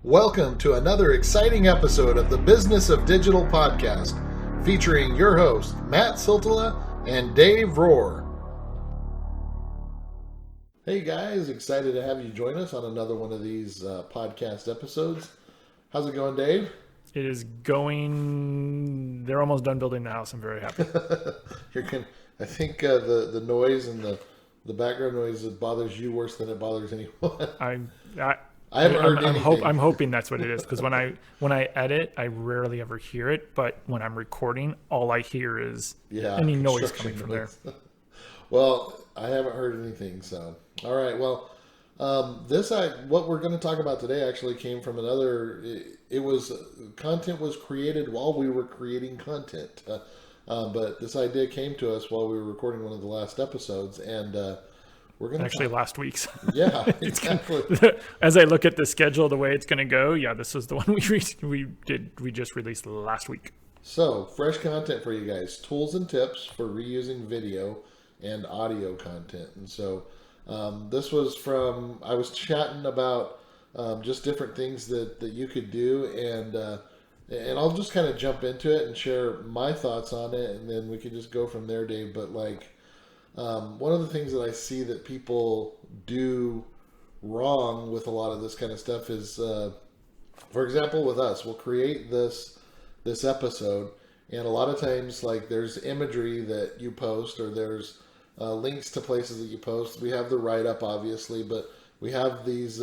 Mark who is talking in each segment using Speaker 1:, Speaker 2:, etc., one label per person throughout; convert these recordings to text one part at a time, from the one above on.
Speaker 1: Welcome to another exciting episode of the Business of Digital podcast, featuring your hosts, Matt Siltala and Dave Rohr. Hey guys, excited to have you join us on another one of these podcast episodes. How's it going, Dave?
Speaker 2: It is going. They're almost done building the house. I'm very happy.
Speaker 1: I think the noise and the background noise bothers you worse than it bothers anyone. I haven't heard anything.
Speaker 2: I'm hoping that's what it is, because when I edit, I rarely ever hear it. But when I'm recording, all I hear is any noise coming from there.
Speaker 1: Well, I haven't heard anything. So, all right. Well, what we're going to talk about today actually came from another. Content was created while we were creating content, but this idea came to us while we were recording one of the last episodes, and we're going to
Speaker 2: last week's.
Speaker 1: Yeah, exactly.
Speaker 2: As I look at the schedule, the way it's going to go, this is the one we just released last week.
Speaker 1: So, fresh content for you guys, tools and tips for reusing video and audio content. And so, this was I was chatting about just different things that you could do, and I'll just kind of jump into it and share my thoughts on it, and then we can just go from there, Dave. But one of the things that I see that people do wrong with a lot of this kind of stuff is, for example, with us, we'll create this episode, and a lot of times, there's imagery that you post, or there's links to places that you post. We have the write-up, obviously, but we have these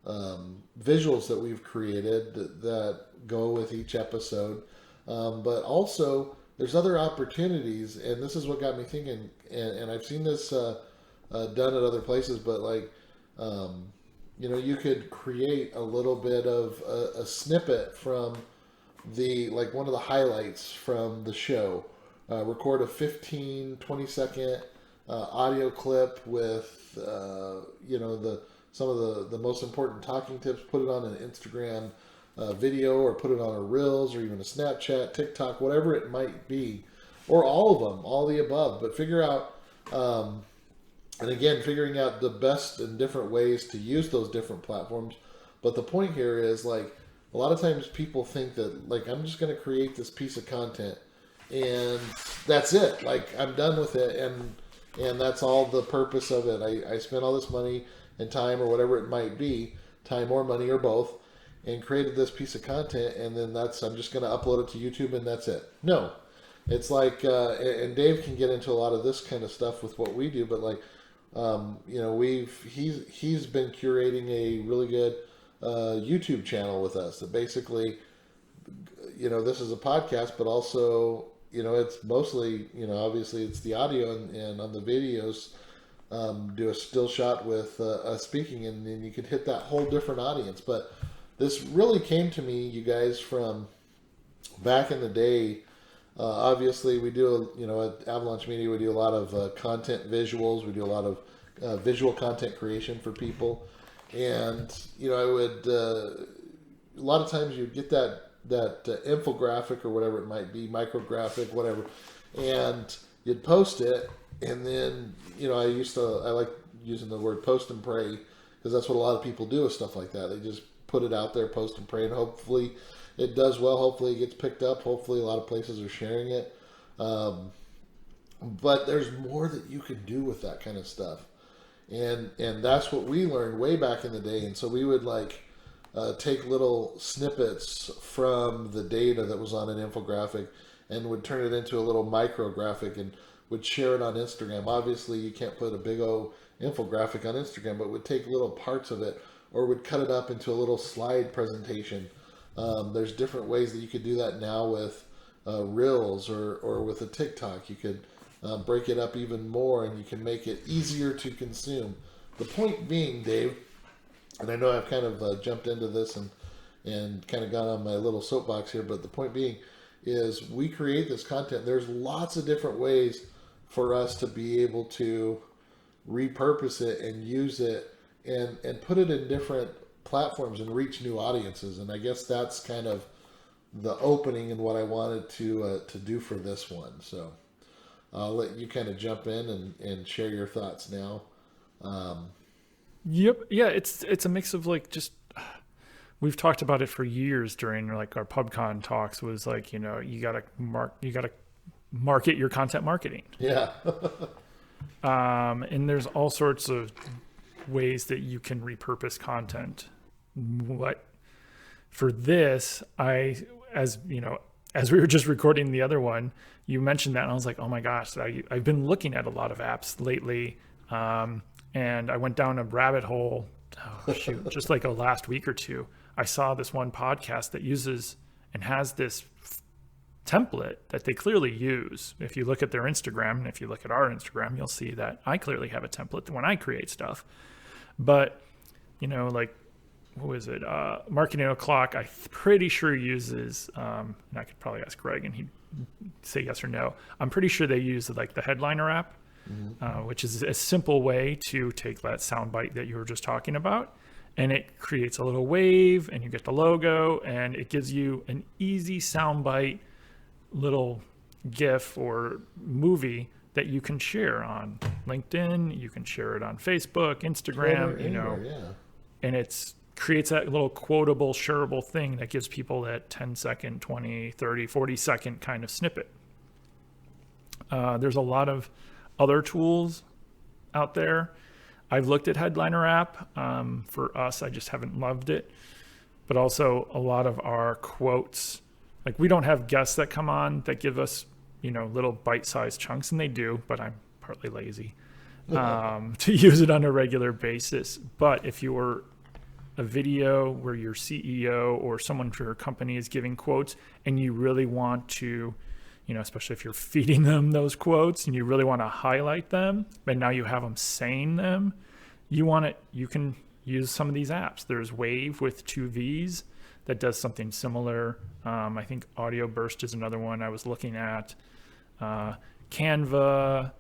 Speaker 1: visuals that we've created that go with each episode. But also, there's other opportunities, and this is what got me thinking, and I've seen this done at other places, but you could create a little bit of a snippet from one of the highlights from the show, record a 15-20 second audio clip with some of the most important talking tips, put it on an Instagram video, or put it on a Reels, or even a Snapchat, TikTok, whatever it might be, or all of them, all the above. But figure out, figuring out the best and different ways to use those different platforms. But the point here is, a lot of times people think that, I'm just going to create this piece of content and that's it. I'm done with it, and that's all the purpose of it. I spent all this money and time, or whatever it might be, time or money or both, and created this piece of content, and then I'm just going to upload it to YouTube, and that's it. No, it's and Dave can get into a lot of this kind of stuff with what we do, but he's been curating a really good YouTube channel with us that basically, this is a podcast, but also, it's mostly, obviously it's the audio, and on the videos, do a still shot with us speaking, and then you could hit that whole different audience. But this really came to me, you guys, from back in the day. Obviously, we do, at Avalanche Media, we do a lot of content visuals. We do a lot of visual content creation for people. And, I would, a lot of times you'd get that infographic, or whatever it might be, micrographic, whatever, and you'd post it. And then, I like using the word post and pray, because that's what a lot of people do with stuff like that. They just put it out there, post and pray, and hopefully it does well. Hopefully it gets picked up. Hopefully a lot of places are sharing it. But there's more that you can do with that kind of stuff. And that's what we learned way back in the day. And so we would take little snippets from the data that was on an infographic, and would turn it into a little micrographic, and would share it on Instagram. Obviously you can't put a big old infographic on Instagram, but would take little parts of it, or would cut it up into a little slide presentation. There's different ways that you could do that now with Reels, or with a TikTok. You could break it up even more, and you can make it easier to consume. The point being, Dave, and I know I've kind of jumped into this and kind of gone on my little soapbox here, but the point being is, we create this content. There's lots of different ways for us to be able to repurpose it and use it, and put it in different platforms and reach new audiences. And I guess that's kind of the opening and what I wanted to do for this one. So I'll let you kind of jump in and share your thoughts now.
Speaker 2: Yep. Yeah. It's a mix of just we've talked about it for years during like our PubCon talks. Was like, you gotta market your content marketing.
Speaker 1: Yeah.
Speaker 2: And there's all sorts of ways that you can repurpose content. What for this, as we were just recording the other one, you mentioned that, and I was like, oh my gosh, I've been looking at a lot of apps lately, and I went down a rabbit hole. Oh shoot, just like a last week or two, I saw this one podcast that uses and has this template that they clearly use. If you look at their Instagram, and if you look at our Instagram, you'll see that I clearly have a template when I create stuff. But, like, what was it? Marketing O'Clock, I'm pretty sure uses, and I could probably ask Greg and he'd say yes or no. I'm pretty sure they use like the Headliner app, which is a simple way to take that soundbite that you were just talking about, and it creates a little wave, and you get the logo, and it gives you an easy soundbite little GIF or movie that you can share on LinkedIn. You can share it on Facebook, Instagram, and it's creates that little quotable, shareable thing that gives people that 10-second, 20, 30, 40-second kind of snippet. There's a lot of other tools out there. I've looked at Headliner app. For us, I just haven't loved it. But also a lot of our quotes, like we don't have guests that come on that give us, little bite-sized chunks, and they do, but I'm partly lazy to use it on a regular basis. But if you were a video where your CEO or someone for your company is giving quotes, and you really want to, especially if you're feeding them those quotes and you really want to highlight them, but now you have them saying them, you can use some of these apps. There's Wave with 2 V's that does something similar. I think Audio Burst is another one I was looking at. Canva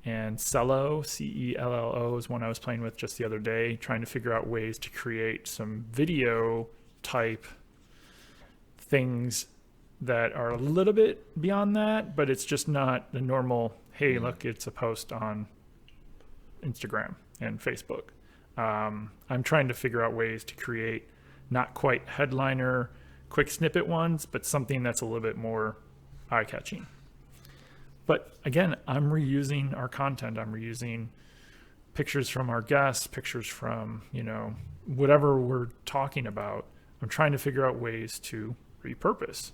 Speaker 2: and Cello, Cello is one I was playing with just the other day, trying to figure out ways to create some video type things that are a little bit beyond that, but it's just not the normal, hey, look, it's a post on Instagram and Facebook. I'm trying to figure out ways to create not quite Headliner, quick snippet ones, but something that's a little bit more eye-catching. But again, I'm reusing our content. I'm reusing pictures from our guests, pictures from, whatever we're talking about. I'm trying to figure out ways to repurpose.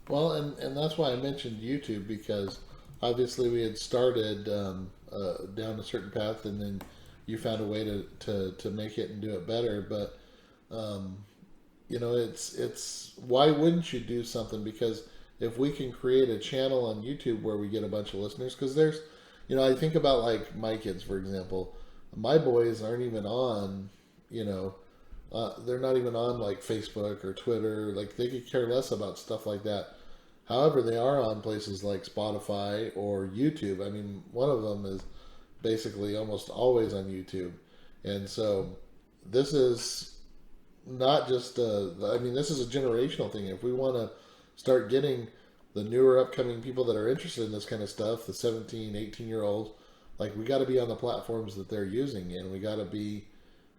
Speaker 1: Well, and that's why I mentioned YouTube, because obviously we had started down a certain path, and then you found a way to make it and do it better. But, it's why wouldn't you do something? Because if we can create a channel on YouTube where we get a bunch of listeners, because there's, I think about like my kids, for example. My boys aren't even on, they're not even on like Facebook or Twitter. Like they could care less about stuff like that. However, they are on places like Spotify or YouTube. I mean, one of them is basically almost always on YouTube. And so this is not just, this is a generational thing. If we want to start getting the newer upcoming people that are interested in this kind of stuff, the 17, 18-year-olds, like we got to be on the platforms that they're using, and we got to be,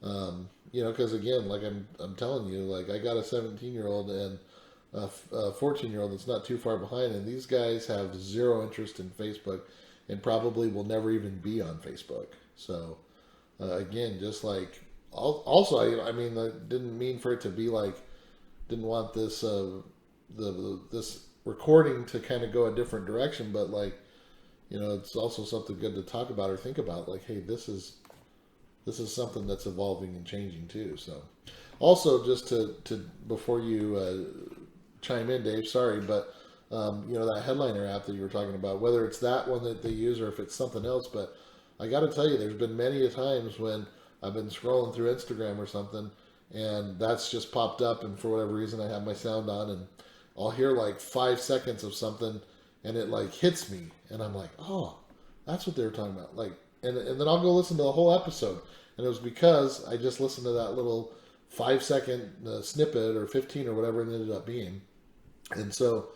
Speaker 1: because again, like I'm telling you, like I got a 17-year-old and a 14-year-old that's not too far behind, and these guys have zero interest in Facebook and probably will never even be on Facebook. So again, just like also, I didn't mean for it to be like, didn't want this this recording to kind of go a different direction, but like, it's also something good to talk about or think about. Like, hey, this is something that's evolving and changing too. So, also just to before you chime in, Dave, sorry, but that Headliner app that you were talking about, whether it's that one that they use or if it's something else, but I got to tell you, there's been many a times when I've been scrolling through Instagram or something, and that's just popped up, and for whatever reason I have my sound on, and I'll hear like 5 seconds of something, and it like hits me, and I'm like, oh, that's what they were talking about. Like, and then I'll go listen to the whole episode, and it was because I just listened to that little 5-second snippet or 15 or whatever it ended up being. And so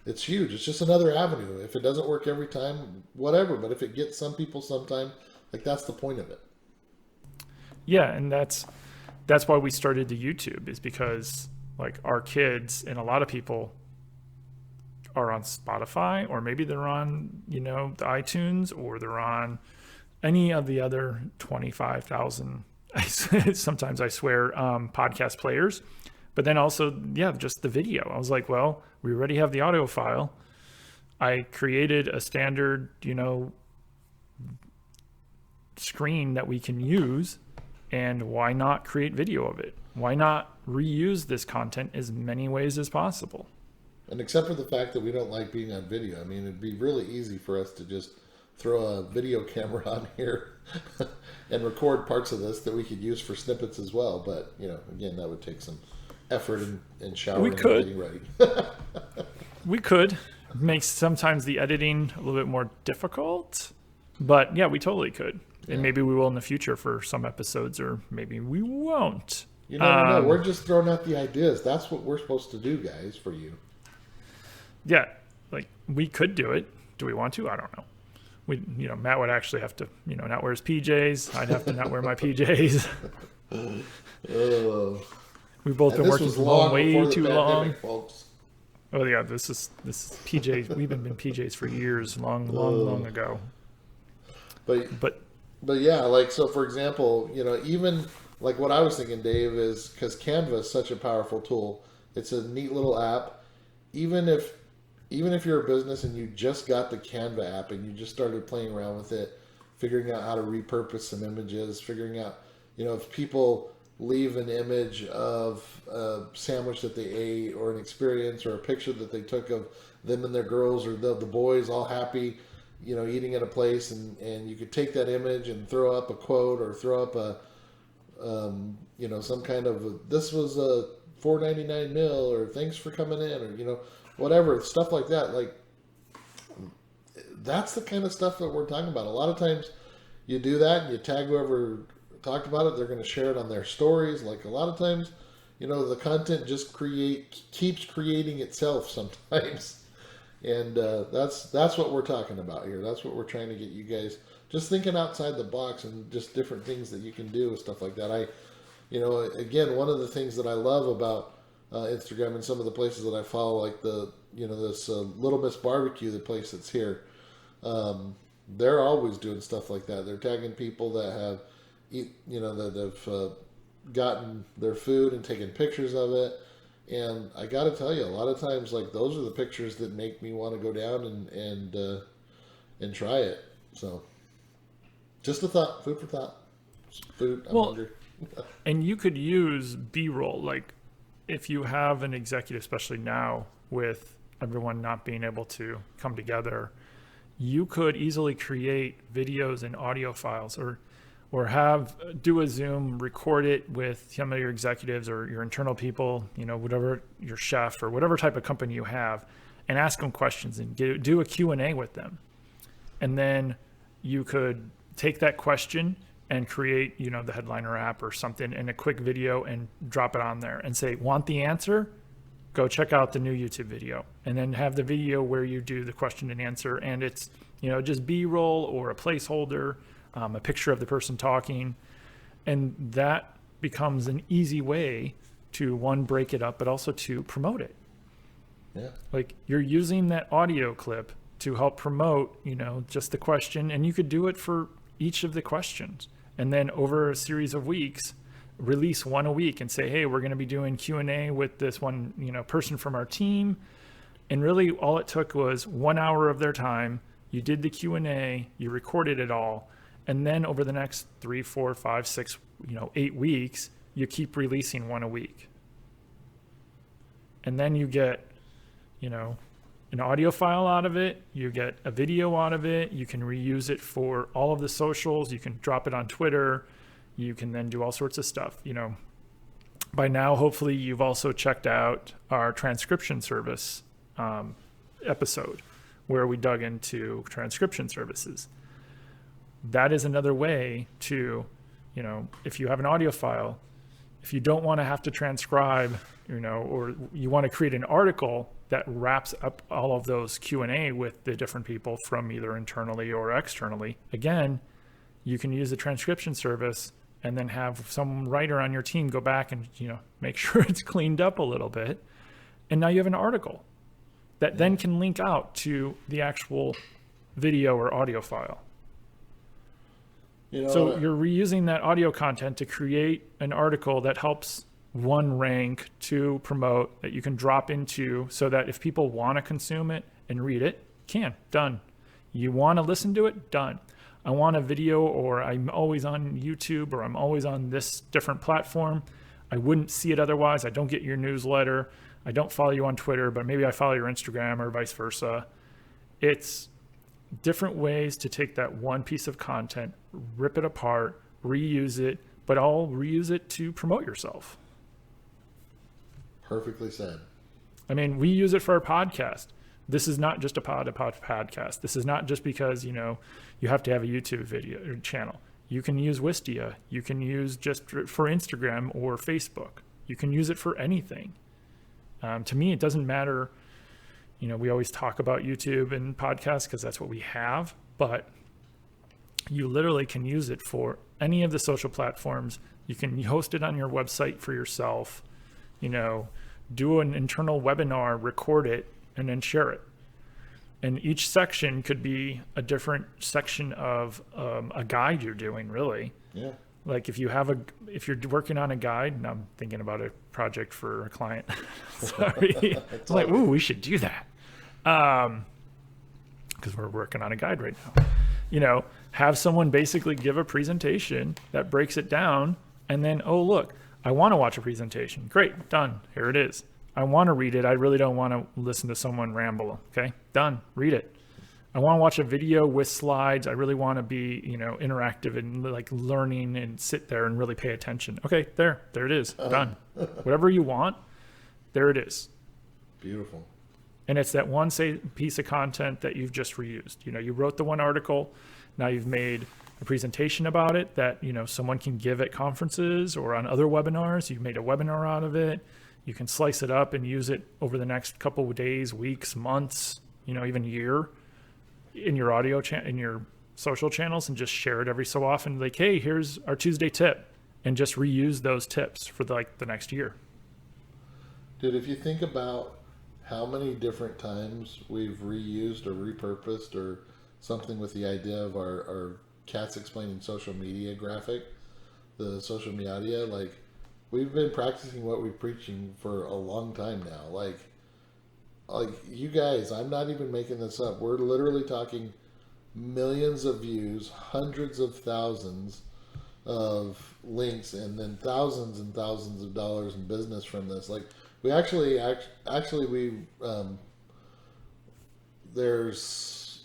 Speaker 1: it's huge. It's just another avenue. If it doesn't work every time, whatever. But if it gets some people sometime, like that's the point of it.
Speaker 2: Yeah, and that's that's why we started the YouTube, is because like our kids and a lot of people are on Spotify, or maybe they're on, the iTunes, or they're on any of the other 25,000, sometimes I swear, podcast players. But then also, just the video. I was like, well, we already have the audio file. I created a standard, screen that we can use, and why not create video of it? Why not reuse this content as many ways as possible?
Speaker 1: And except for the fact that we don't like being on video, I mean, it'd be really easy for us to just throw a video camera on here and record parts of this that we could use for snippets as well. But, again, that would take some effort and showering and getting ready.
Speaker 2: We could. Makes sometimes the editing a little bit more difficult. But, yeah, we totally could. And maybe we will in the future for some episodes, or maybe we won't.
Speaker 1: You never know. We're just throwing out the ideas. That's what we're supposed to do, guys, for you.
Speaker 2: Yeah, like we could do it. Do we want to? I don't know. Matt would actually have to, not wear his PJs. I'd have to not wear my PJs. We both been working from home way too long.
Speaker 1: Folks.
Speaker 2: Oh yeah, this is PJs. We've been PJs for years, long ago.
Speaker 1: But yeah, like, so for example, even like what I was thinking, Dave, is because Canva is such a powerful tool. It's a neat little app. Even if you're a business and you just got the Canva app and you just started playing around with it, figuring out how to repurpose some images, figuring out, if people leave an image of a sandwich that they ate, or an experience, or a picture that they took of them and their girls, or the boys all happy, eating at a place, and you could take that image and throw up a quote, or throw up a, some kind of, this was a $4.99 meal, or thanks for coming in, or, whatever, stuff like that. Like, that's the kind of stuff that we're talking about. A lot of times you do that and you tag whoever talked about it, they're going to share it on their stories. Like, a lot of times, the content just keeps creating itself sometimes. And that's what we're talking about here. That's what we're trying to get you guys just thinking outside the box, and just different things that you can do with stuff like that. Again, one of the things that I love about Instagram and some of the places that I follow, like this Little Miss Barbecue, the place that's here, they're always doing stuff like that. They're tagging people that have that have gotten their food and taken pictures of it. And I got to tell you, a lot of times, like, those are the pictures that make me want to go down and try it. So, just a thought, food for thought. Food. I'm hungry.
Speaker 2: And you could use BRoll, like, if you have an executive, especially now with everyone not being able to come together, you could easily create videos and audio files, or do a Zoom, record it with some of your executives or your internal people, whatever, your chef or whatever type of company you have, and ask them questions and do a Q&A with them. And then you could take that question and create, the headliner app or something in a quick video and drop it on there and say, want the answer? Go check out the new YouTube video. And then have the video where you do the question and answer, and it's, just B-roll or a placeholder, a picture of the person talking. And that becomes an easy way to, one, break it up, but also to promote it.
Speaker 1: Yeah.
Speaker 2: Like, you're using that audio clip to help promote, just the question, and you could do it for each of the questions. And then over a series of weeks, release one a week and say, hey, we're going to be doing Q&A with this one, person from our team. And really all it took was 1 hour of their time. You did the Q&A, you recorded it all. And then over the next 3, 4, 5, 6, 8 weeks, you keep releasing one a week. And then you get, an audio file out of it. You get a video out of it. You can reuse it for all of the socials. You can drop it on Twitter. You can then do all sorts of stuff. By now, hopefully you've also checked out our transcription service episode where we dug into transcription services. That is another way to, if you have an audio file, if you don't want to have to transcribe, or you want to create an article that wraps up all of those Q&A with the different people from either internally or externally, again, you can use the transcription service and then have some writer on your team go back and, make sure it's cleaned up a little bit. And now you have an article that then can link out to the actual video or audio file. So you're reusing that audio content to create an article that helps, one, rank, two, promote, that you can drop into so that if people want to consume it and read it, done. You want to listen to it, done. I want a video, or I'm always on YouTube, or I'm always on this different platform. I wouldn't see it otherwise. I don't get your newsletter. I don't follow you on Twitter, but maybe I follow your Instagram or vice versa. It's different ways to take that one piece of content, rip it apart, reuse it, but I'll reuse it to promote yourself.
Speaker 1: Perfectly said.
Speaker 2: I mean, we use it for our podcast. This is not just a podcast. This is not just because, you have to have a YouTube video or channel. You can use Wistia. You can use just for Instagram or Facebook. You can use it for anything. To me, it doesn't matter. We always talk about YouTube and podcasts because that's what we have, but you literally can use it for any of the social platforms. You can host it on your website for yourself, do an internal webinar, record it, and then share it. And each section could be a different section of a guide you're doing, really. Yeah. Like if you're working on a guide, and I'm thinking about a project for a client. Sorry. It's like, ooh, we should do that. Because we're working on a guide right now. Have someone basically give a presentation that breaks it down, and then, oh, look, I want to watch a presentation. Great, done. Here it is. I want to read it. I really don't want to listen to someone ramble. Okay, done. Read it. I want to watch a video with slides. I really want to be, interactive and like learning and sit there and really pay attention. Okay, there it is. Done. Whatever you want, there it is.
Speaker 1: Beautiful.
Speaker 2: And it's that one piece of content that you've just reused. You wrote the one article. Now you've made a presentation about it that, someone can give at conferences or on other webinars. You've made a webinar out of it. You can slice it up and use it over the next couple of days, weeks, months, even year in your audio in your social channels, and just share it every so often. Like, hey, here's our Tuesday tip, and just reuse those tips for the next year.
Speaker 1: Dude, if you think about how many different times we've reused or repurposed or something with the idea of our Cats Explaining Social Media graphic, the social media, like we've been practicing what we're preaching for a long time now. Like you guys, I'm not even making this up. We're literally talking millions of views, hundreds of thousands of links, and then thousands and thousands of dollars in business from this. Like we there's,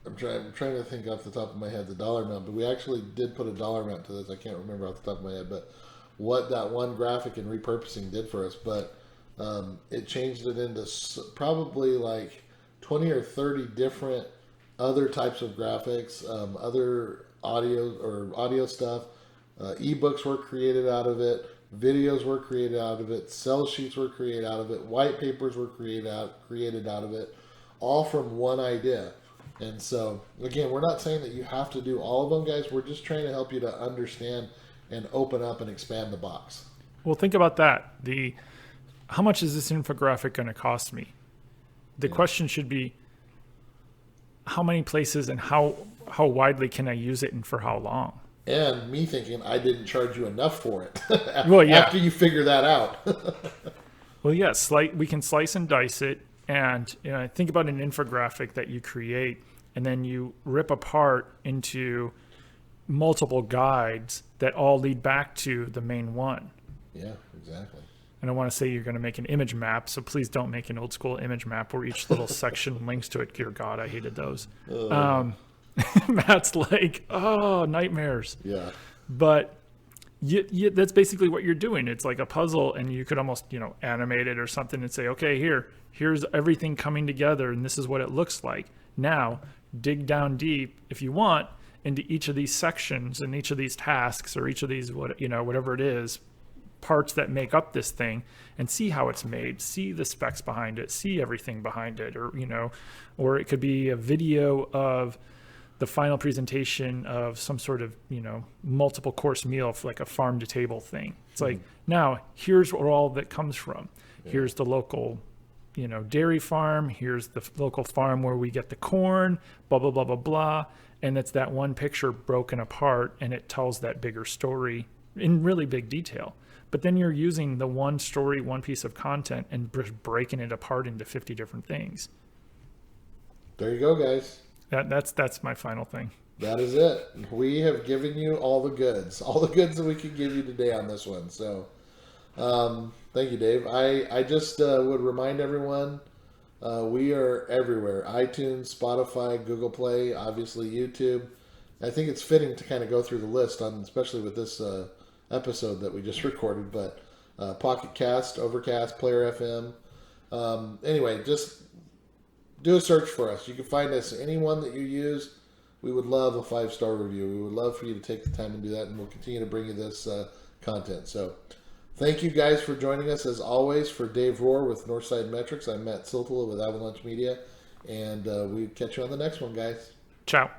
Speaker 1: I'm trying to think off the top of my head the dollar amount, but we actually did put a dollar amount to this. I can't remember off the top of my head, but what that one graphic and repurposing did for us. But it changed it into probably like 20 or 30 different other types of graphics, other audio stuff. Ebooks were created out of it. Videos were created out of it. Sell sheets were created out of it. White papers were created out of it. All from one idea. And so, again, we're not saying that you have to do all of them, guys. We're just trying to help you to understand and open up and expand the box.
Speaker 2: Well, think about that. How much is this infographic going to cost me? The question should be, how many places and how widely can I use it and for how long?
Speaker 1: And me thinking I didn't charge you enough for it.
Speaker 2: Well, yeah.
Speaker 1: After you figure that out.
Speaker 2: Well, yes, we can slice and dice it. And think about an infographic that you create and then you rip apart into multiple guides that all lead back to the main one.
Speaker 1: Yeah, exactly.
Speaker 2: And I want to say you're going to make an image map, so please don't make an old school image map where each little section links to it. Dear God, I hated those. Matt's like, oh, nightmares.
Speaker 1: Yeah.
Speaker 2: But that's basically what you're doing. It's like a puzzle, and you could almost, animate it or something and say, okay, here's everything coming together, and this is what it looks like. Now, dig down deep, if you want, into each of these sections and each of these tasks or each of these, whatever it is, parts that make up this thing, and see how it's made, see the specs behind it, see everything behind it, or it could be a video of the final presentation of some sort of, multiple course meal for like a farm to table thing. It's like, now here's where all that comes from. Yeah. Here's the local, dairy farm. Here's the local farm where we get the corn, blah, blah, blah, blah, blah. And it's that one picture broken apart, and it tells that bigger story in really big detail. But then you're using the one story, one piece of content, and breaking it apart into 50 different things.
Speaker 1: There you go, guys.
Speaker 2: That's my final thing.
Speaker 1: That is it. We have given you all the goods that we could give you today on this one. So, thank you, Dave. I just would remind everyone, we are everywhere: iTunes, Spotify, Google Play, obviously YouTube. I think it's fitting to kind of go through the list on, especially with this episode that we just recorded. But Pocket Cast, Overcast, Player FM. Anyway, just do a search for us. You can find us anyone that you use. We would love a 5-star review. We would love for you to take the time and do that, and we'll continue to bring you this content. So thank you guys for joining us, as always. For Dave Rohr with Northside Metrics, I'm Matt Siltala with Avalanche Media, and we catch you on the next one, guys.
Speaker 2: Ciao.